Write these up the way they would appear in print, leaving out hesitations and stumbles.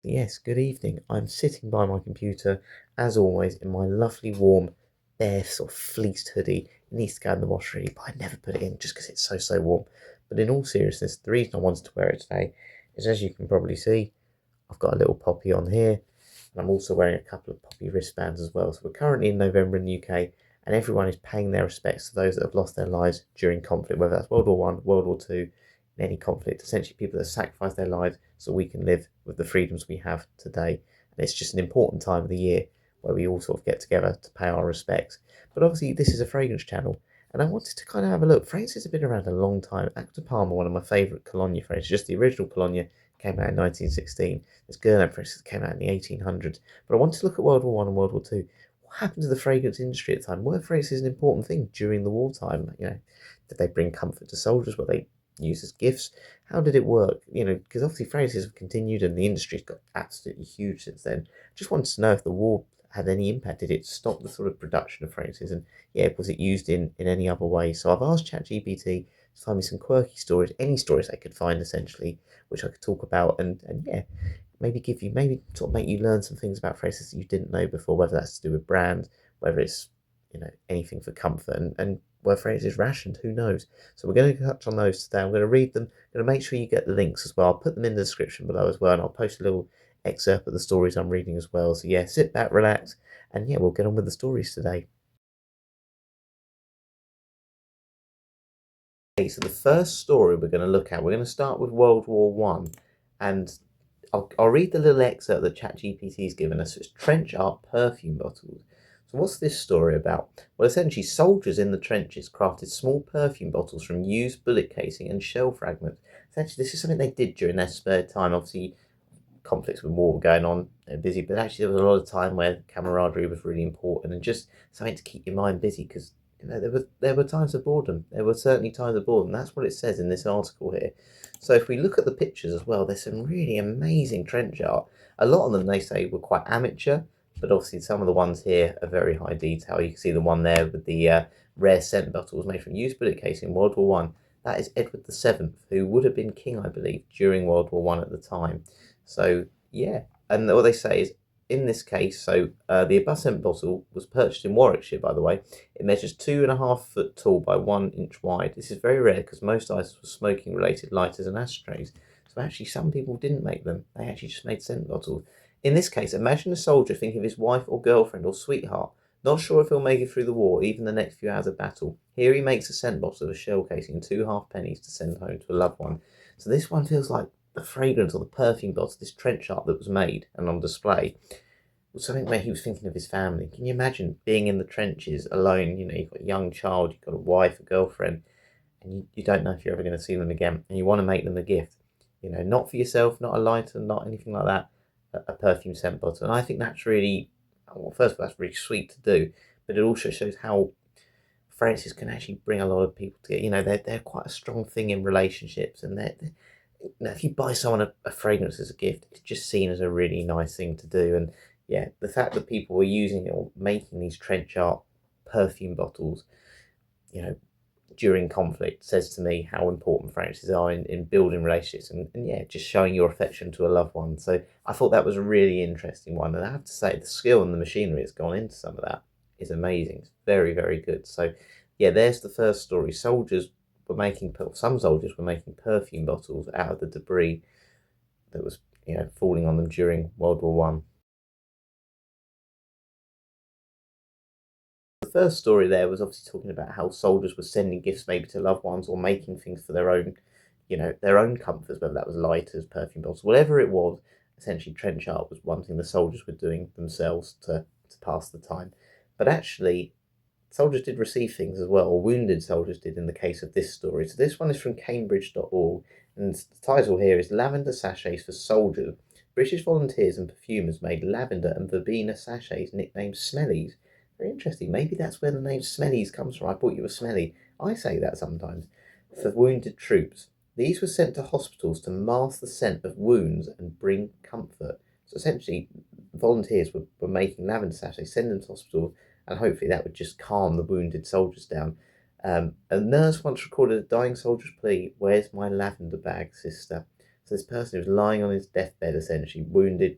Yes, good evening. I'm sitting by my computer, as always, in my lovely warm, bare sort of fleeced hoodie. It needs to go in the wash really, but I never put it in just because it's so warm. But in all seriousness, the reason I wanted to wear it today is, as you can probably see, I've got a little poppy on here, and I'm also wearing a couple of poppy wristbands as well. So we're currently in November in the UK, and everyone is paying their respects to those that have lost their lives during conflict, whether that's World War One, World War Two, in any conflict. Essentially, people that sacrifice their lives so we can live with the freedoms we have today. And it's just an important time of the year where we all sort of get together to pay our respects. But obviously, this is a fragrance channel, and I wanted to kind of have a look. Fragrances have been around a long time. Actor Palmer, one of my favourite cologne fragrances, just the original cologne, came out in 1916. This Guerlain fragrance came out in the 1800s. But I wanted to look at World War One and World War Two. What happened to the fragrance industry at the time? Were fragrances an important thing during the wartime? Did they bring comfort to soldiers? Were they used as gifts? How did it work? Because obviously fragrances have continued and the industry's got absolutely huge since then. Just wanted to know if the war had any impact. Did it stop the sort of production of fragrances? And yeah, was it used in any other way? So I've asked ChatGPT to find me some quirky stories, any stories I could find essentially, which I could talk about and yeah, maybe sort of make you learn some things about fragrances that you didn't know before, whether that's to do with brand, whether it's anything for comfort, and where fragrance is rationed, who knows? So we're going to touch on those today. I'm going to read them. I'm going to make sure you get the links as well. I'll put them in the description below as well, and I'll post a little excerpt of the stories I'm reading as well. So yeah, sit back, relax, and yeah, we'll get on with the stories today. Okay, so the first story we're going to look at, we're going to start with World War One, and I'll read the little excerpt that ChatGPT's given us. It's trench art perfume bottles. So what's this story about? Well, essentially, soldiers in the trenches crafted small perfume bottles from used bullet casing and shell fragments. Essentially, this is something they did during their spare time. Obviously, conflicts with war were going on, they're busy, but actually there was a lot of time where camaraderie was really important and just something to keep your mind busy because there were times of boredom. There were certainly times of boredom. That's what it says in this article here. So if we look at the pictures as well, there's some really amazing trench art. A lot of them they say were quite amateur, but obviously some of the ones here are very high detail. You can see the one there with the rare scent bottles made from used bullet casing in World War One. That is Edward VII, who would have been king, I believe, during World War One at the time. So yeah, and what they say is in this case, the above scent bottle was purchased in Warwickshire, by the way. It measures 2.5 foot tall by 1 inch wide. This is very rare because most items were smoking related lighters and ashtrays. So actually some people didn't make them. They actually just made scent bottles. In this case, imagine a soldier thinking of his wife or girlfriend or sweetheart, not sure if he'll make it through the war, even the next few hours of battle. Here he makes a scent bottle of a shell casing and 2 halfpennies to send home to a loved one. So this one feels like the fragrance or the perfume bottle, this trench art that was made and on display, was something where he was thinking of his family. Can you imagine being in the trenches alone? You've got a young child, you've got a wife, a girlfriend, and you don't know if you're ever going to see them again, and you want to make them a gift. Not for yourself, not a lighter, not anything like that, a perfume scent bottle. And I think that's really, well, first of all, that's really sweet to do, but it also shows how fragrances can actually bring a lot of people together. They're quite a strong thing in relationships, and if you buy someone a fragrance as a gift, it's just seen as a really nice thing to do. And yeah, the fact that people were using it or making these trench art perfume bottles, you know, during conflict says to me how important fragrances are in building relationships and yeah, just showing your affection to a loved one. So I thought that was a really interesting one. And I have to say, the skill and the machinery that's gone into some of that is amazing. It's very good. So yeah, there's the first story. Some soldiers were making perfume bottles out of the debris that was falling on them during World War One. The first story there was obviously talking about how soldiers were sending gifts maybe to loved ones or making things for their own comforts, whether that was lighters, perfume bottles, whatever it was. Essentially, trench art was one thing the soldiers were doing themselves to pass the time. But actually, soldiers did receive things as well, or wounded soldiers did in the case of this story. So this one is from Cambridge.org, and the title here is Lavender Sachets for Soldiers. British volunteers and perfumers made lavender and verbena sachets nicknamed Smellies. Very interesting. Maybe that's where the name Smellies comes from. I thought you were smelly. I say that sometimes. For wounded troops. These were sent to hospitals to mask the scent of wounds and bring comfort. So essentially, volunteers were making lavender sachets, sending them to hospitals, and hopefully that would just calm the wounded soldiers down. A nurse once recorded a dying soldier's plea, "Where's my lavender bag, sister?" So this person was lying on his deathbed, essentially wounded,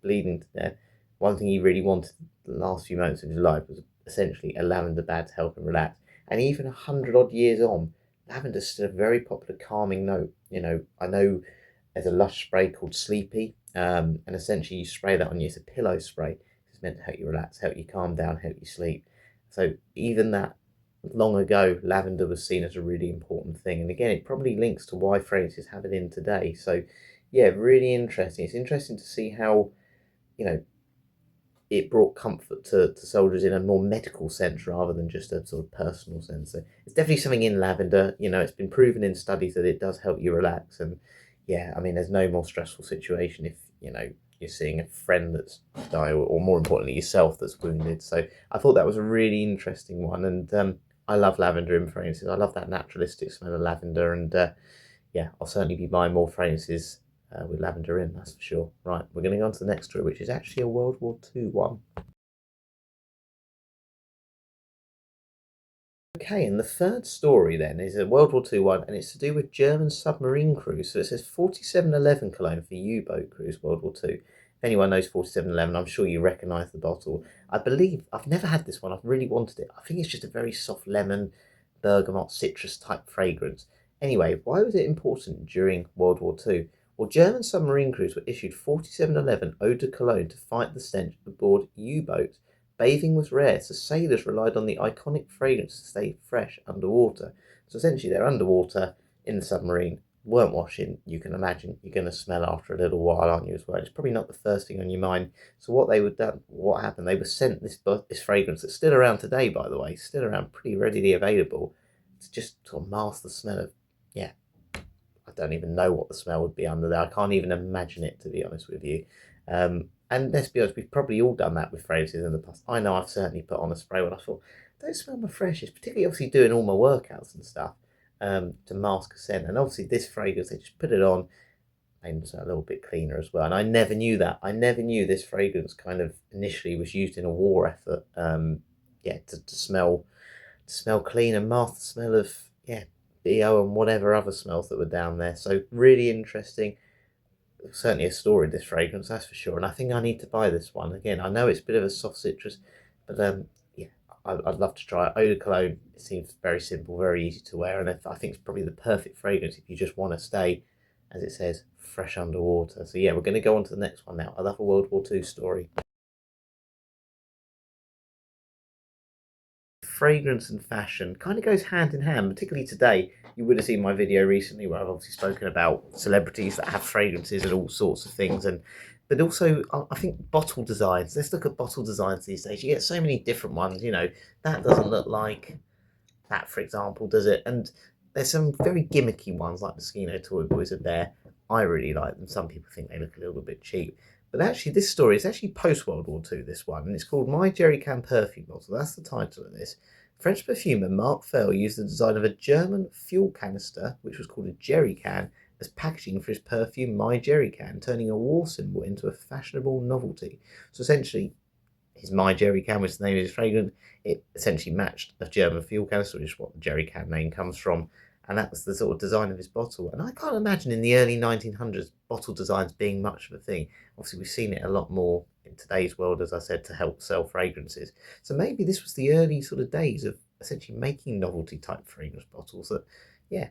bleeding to death. One thing he really wanted the last few moments of his life was essentially a lavender bag to help him relax. And even 100 odd years on, lavender's still a very popular calming note. I know there's a Lush spray called Sleepy, and essentially you spray that on you. It's a pillow spray. It's meant to help you relax, help you calm down, help you sleep. So even that long ago, lavender was seen as a really important thing. And again, it probably links to why fragrances have it in today. So yeah, really interesting. It's interesting to see how, you know, it brought comfort to soldiers in a more medical sense rather than just a sort of personal sense. So it's definitely something in lavender. It's been proven in studies that it does help you relax. And yeah, I mean, there's no more stressful situation if, you're seeing a friend that's died, or more importantly, yourself that's wounded. So I thought that was a really interesting one. And I love lavender in fragrances. I love that naturalistic smell of lavender. And yeah, I'll certainly be buying more fragrances with lavender in, that's for sure. Right, we're going to go on to the next story, which is actually a World War II one. Okay, and the third story then is a World War II one, and it's to do with German submarine crews. So it says 4711 cologne for U-boat crews, World War II. If anyone knows 4711, I'm sure you recognise the bottle. I believe, I've never had this one, I've really wanted it. I think it's just a very soft lemon, bergamot, citrus type fragrance. Anyway, why was it important during World War II? Well, German submarine crews were issued 4711 eau de cologne to fight the stench aboard U-boats. Bathing was rare, so sailors relied on the iconic fragrance to stay fresh underwater. So essentially, they're underwater in the submarine, weren't washing. You can imagine you're going to smell after a little while, aren't you, as well? It's probably not the first thing on your mind. So what happened? They were sent this fragrance that's still around today, by the way, still around, pretty readily available, to just sort of mask the smell of, yeah, I don't even know what the smell would be under there. I can't even imagine it, to be honest with you. And let's be honest, we've probably all done that with fragrances in the past. I know I've certainly put on a spray when I thought, don't smell my freshest, particularly obviously doing all my workouts and stuff, to mask a scent. And obviously this fragrance, they just put it on, and it's a little bit cleaner as well. And I never knew that. I never knew this fragrance kind of initially was used in a war effort. Yeah, to smell clean and mask the smell of, yeah, BO and whatever other smells that were down there. So really interesting. Certainly a story, this fragrance, that's for sure. And I think I need to buy this one. Again, I know it's a bit of a soft citrus, but yeah, I'd love to try it. Eau de Cologne, it seems very simple, very easy to wear, and I think it's probably the perfect fragrance if you just want to stay, as it says, fresh underwater. So yeah, we're going to go on to the next one now. I love a World War II story. Fragrance and fashion kind of goes hand in hand, particularly today. You would have seen my video recently where I've obviously spoken about celebrities that have fragrances and all sorts of things, but also I think bottle designs. Let's look at bottle designs these days. You get so many different ones. That doesn't look like that, for example, does it? And there's some very gimmicky ones like the Moschino Toy Boys are there. I really like them. Some people think they look a little bit cheap. But actually, this story is actually post World War II, this one, and it's called My Jerry Can Perfume Bottle. That's the title of this. French perfumer Marc Fell used the design of a German fuel canister, which was called a jerry can, as packaging for his perfume My Jerry Can, turning a war symbol into a fashionable novelty. So essentially, his My Jerry Can, which is the name of his fragrance, it essentially matched a German fuel canister, which is what the Jerry Can name comes from. And that was the sort of design of his bottle. And I can't imagine in the early 1900s bottle designs being much of a thing. Obviously, we've seen it a lot more in today's world, as I said, to help sell fragrances. So maybe this was the early sort of days of essentially making novelty type fragrance bottles that, yeah,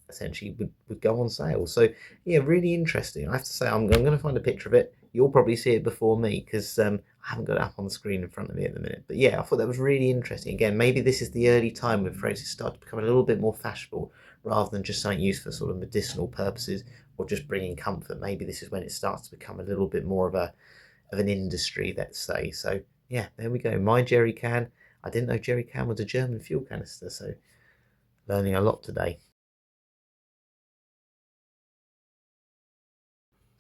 essentially would go on sale. So yeah, really interesting. I have to say, I'm going to find a picture of it. You'll probably see it before me because I haven't got it up on the screen in front of me at the minute. But yeah, I thought that was really interesting. Again, maybe this is the early time when fragrances start to become a little bit more fashionable rather than just something used for sort of medicinal purposes or just bringing comfort. Maybe this is when it starts to become a little bit more of an industry, let's say. So yeah, there we go. My Jerry Can. I didn't know Jerry Can was a German fuel canister, so learning a lot today.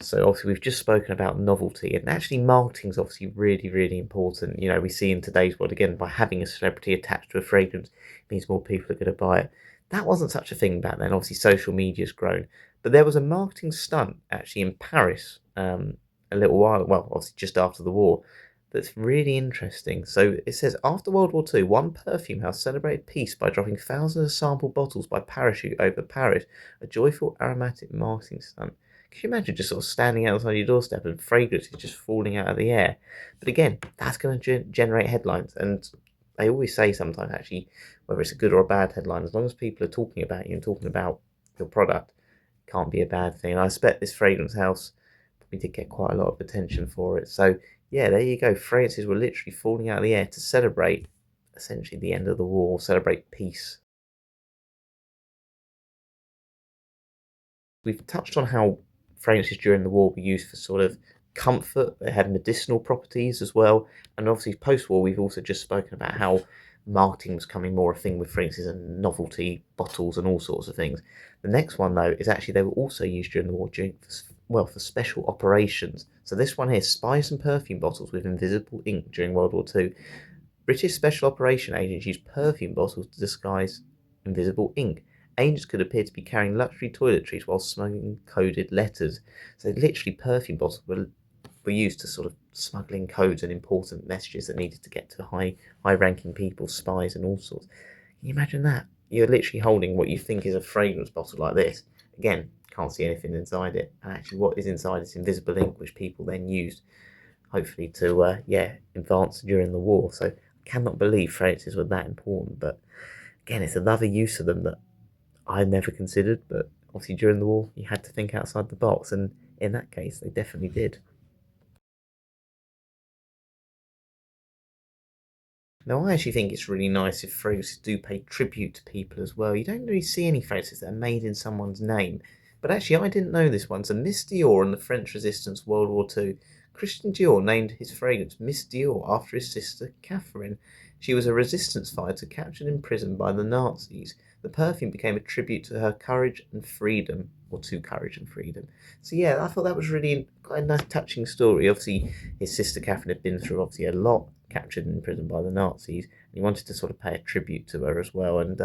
So obviously we've just spoken about novelty, and actually marketing is obviously really, really important. We see in today's world, again, by having a celebrity attached to a fragrance means more people are going to buy it. That wasn't such a thing back then. Obviously social media's grown, but there was a marketing stunt actually in Paris a little while, well, obviously just after the war, that's really interesting. So it says, after World War II, one perfume house celebrated peace by dropping thousands of sample bottles by parachute over Paris, a joyful aromatic marketing stunt. Can you imagine just sort of standing outside your doorstep and fragrance is just falling out of the air? But again, that's going to generate headlines. And they always say sometimes, actually, whether it's a good or a bad headline, as long as people are talking about you and talking about your product, it can't be a bad thing. And I expect this fragrance house probably did get quite a lot of attention for it. So, yeah, there you go. Fragrances were literally falling out of the air to celebrate essentially the end of the war, celebrate peace. We've touched on how fragrances during the war were used for sort of comfort. They had medicinal properties as well. And obviously, post war, we've also just spoken about how marketing was becoming more a thing with fragrances and novelty bottles and all sorts of things. The next one, though, is actually they were also used during the war for special operations. So this one here, Spies and Perfume bottles with invisible ink during World War Two. British Special Operation Agents used perfume bottles to disguise invisible ink. Agents could appear to be carrying luxury toiletries while smuggling coded letters. So literally perfume bottles were used to sort of smuggling codes and important messages that needed to get to high ranking people, spies and all sorts. Can you imagine that? You're literally holding what you think is a fragrance bottle like this. Again, can't see anything inside it. And actually what is inside is invisible ink which people then used hopefully to advance during the war. So I cannot believe fragrances were that important. But again, it's another use of them that I never considered. But obviously during the war, you had to think outside the box, and in that case, they definitely did. Now, I actually think it's really nice if fragrances do pay tribute to people as well. You don't really see any fragrances that are made in someone's name. But actually, I didn't know this one. So, Miss Dior and the French Resistance World War Two. Christian Dior named his fragrance Miss Dior after his sister Catherine. She was a resistance fighter captured in prison by the Nazis. The perfume became a tribute to her courage and freedom, or to courage and freedom. So yeah, I thought that was really quite a nice, touching story. Obviously, his sister Catherine had been through obviously a lot, captured and imprisoned by the Nazis, and he wanted to sort of pay a tribute to her as well. And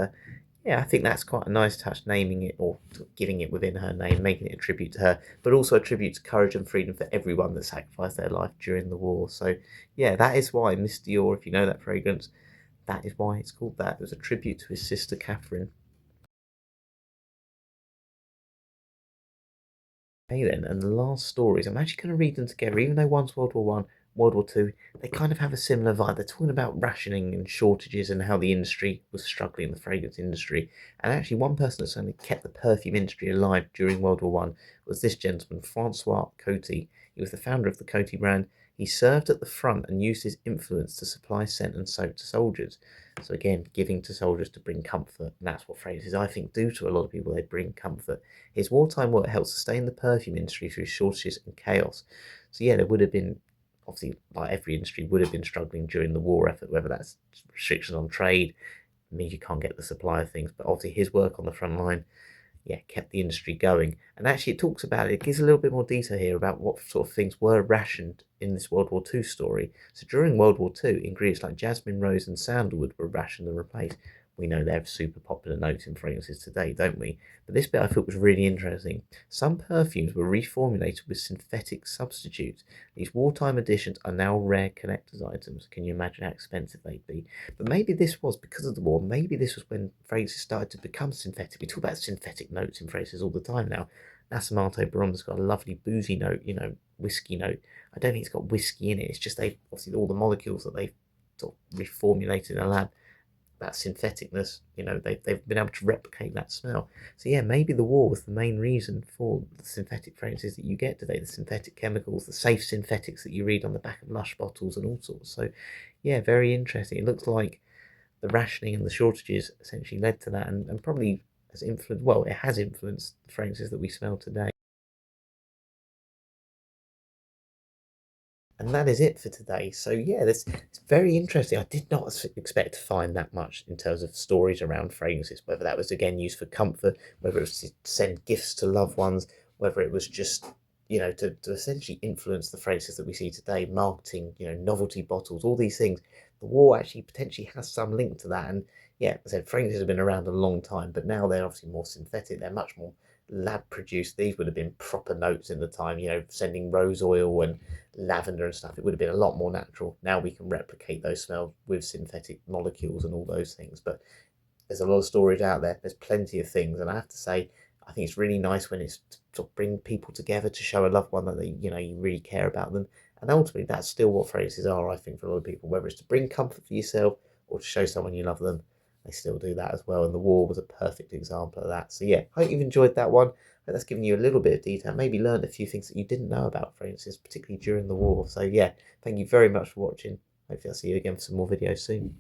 yeah, I think that's quite a nice touch, naming it or sort of giving it within her name, making it a tribute to her, but also a tribute to courage and freedom for everyone that sacrificed their life during the war. So yeah, that is why Miss Dior, if you know that fragrance, that is why it's called that. It was a tribute to his sister Catherine. Okay then, and the last stories, I'm actually going to read them together, even though one's World War One, World War Two, they kind of have a similar vibe. They're talking about rationing and shortages and how the industry was struggling, the fragrance industry. And actually, one person that certainly kept the perfume industry alive during World War One was this gentleman, Francois Coty. He was the founder of the Coty brand. He served at the front and used his influence to supply scent and soap to soldiers. So again, giving to soldiers to bring comfort, and that's what fragrances I think do to a lot of people. They bring comfort. His wartime work helped sustain the perfume industry through shortages and chaos. So yeah, there would have been obviously like every industry would have been struggling during the war effort, whether that's restrictions on trade, means you can't get the supply of things. But obviously his work on the front line, yeah, kept the industry going. And actually, it talks about it, it gives a little bit more detail here about what sort of things were rationed in this World War Two story. So during World War Two, ingredients like jasmine, rose, and sandalwood were rationed and replaced. We know they're super popular notes in fragrances today, don't we? But this bit I thought was really interesting. Some perfumes were reformulated with synthetic substitutes. These wartime additions are now rare collector's items. Can you imagine how expensive they'd be? But maybe this was because of the war. Maybe this was when fragrances started to become synthetic. We talk about synthetic notes in fragrances all the time now. Nasomato Barometer's got a lovely boozy note, whiskey note. I don't think it's got whiskey in it. It's just they obviously all the molecules that they've sort of reformulated in a lab. That syntheticness, they've been able to replicate that smell. So yeah, maybe the war was the main reason for the synthetic fragrances that you get today, the synthetic chemicals, the safe synthetics that you read on the back of Lush bottles and all sorts. So yeah, very interesting. It looks like the rationing and the shortages essentially led to that, and probably has influenced, well, it has influenced the fragrances that we smell today. And that is it for today. So yeah, it's very interesting. I did not expect to find that much in terms of stories around fragrances, whether that was again used for comfort, whether it was to send gifts to loved ones, whether it was just to essentially influence the fragrances that we see today, marketing, novelty bottles, all these things. The war actually potentially has some link to that. And yeah, as I said, fragrances have been around a long time, but now they're obviously more synthetic. They're much more lab produced. These would have been proper notes in the time, sending rose oil and lavender and stuff. It would have been a lot more natural. Now we can replicate those smells with synthetic molecules and all those things. But there's a lot of storage out there. There's plenty of things, and I have to say, I think it's really nice when it's sort of bring people together, to show a loved one that you really care about them. And ultimately, that's still what fragrances are, I think, for a lot of people. Whether it's to bring comfort for yourself or to show someone you love them, they still do that as well. And the war was a perfect example of that. So yeah, hope you've enjoyed that one. That's given you a little bit of detail, maybe learned a few things that you didn't know about fragrances, particularly during the war. So yeah, thank you very much for watching. Hopefully I'll see you again for some more videos soon.